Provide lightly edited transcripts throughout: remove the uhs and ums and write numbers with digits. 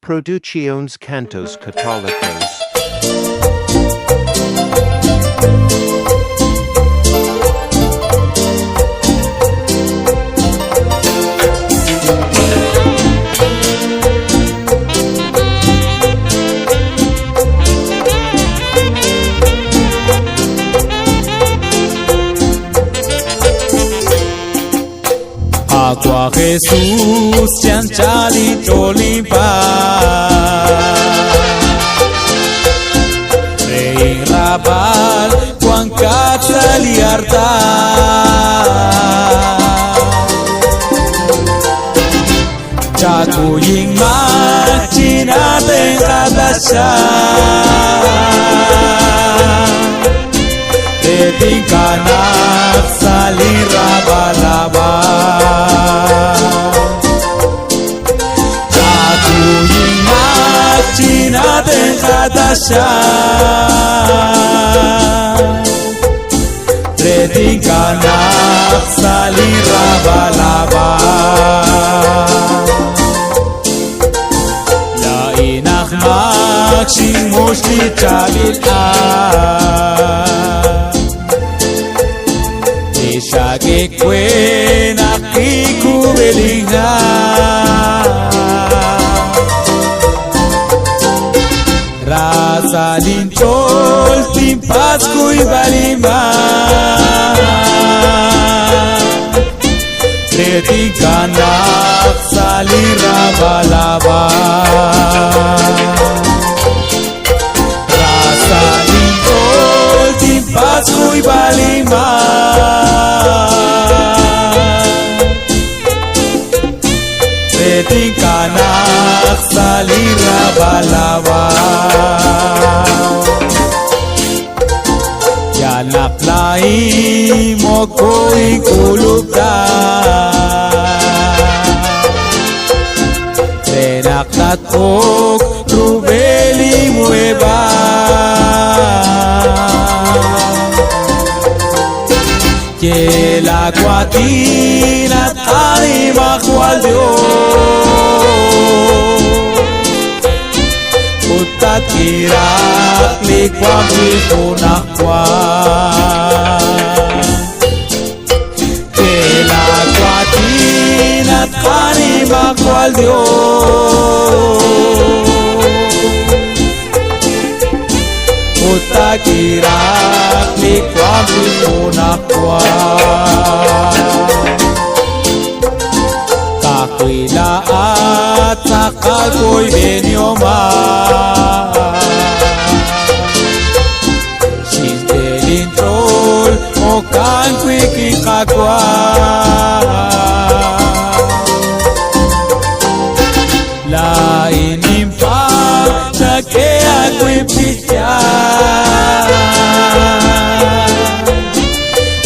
Producciones Cantos Católicos. Agua Jesús chanchalito limpa Rey Rabal Juan Catzaliarta Chakuying Machina Tengradasha Tetingkanak Salirabalaba Chakuying Machina Tengradasha Tetingkanak Salirabalaba La inak Makshing Moshli Chabil'ah Shake kwena kikubelinga Rasa lintol timpas kuy balima Retikanak salira balaba Rasa lintol timpas kuy balima Tingkanak salira balawa Yanak lai mo ko'y kulubda Tenak tatok rubeli mueba Yela kuatinat ay makwal Diyos Utat kirak likwam ipunakwa Yela kuatinat ay makwal Diyos Utakirak likwam ipunakwa Kakwila at sakakoy benyoma Sintelin trol o kan kwikikakwa La inimpa Sake ako'y pitya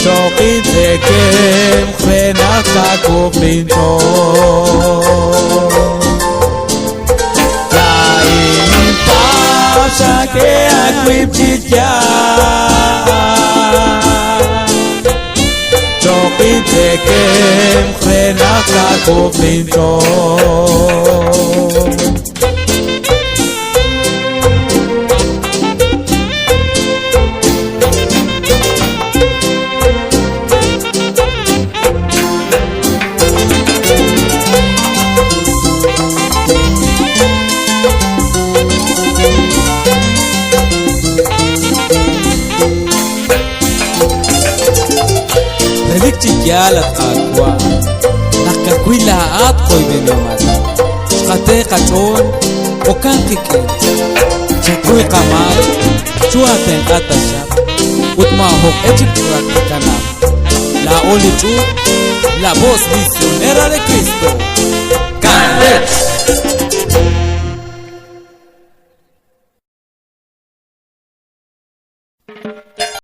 Sokit sekem Krenak ako pinto Lain pa Sake ako'y pitya Sokit sekem Krenak ako pinto Yalat agua Nakakwila at ko'y benyomat Shkate kachon o kan kikin Chekoy kamat Chuaten katasyak Utmahok echik turak kanam La olichu La voz misionera de Cristo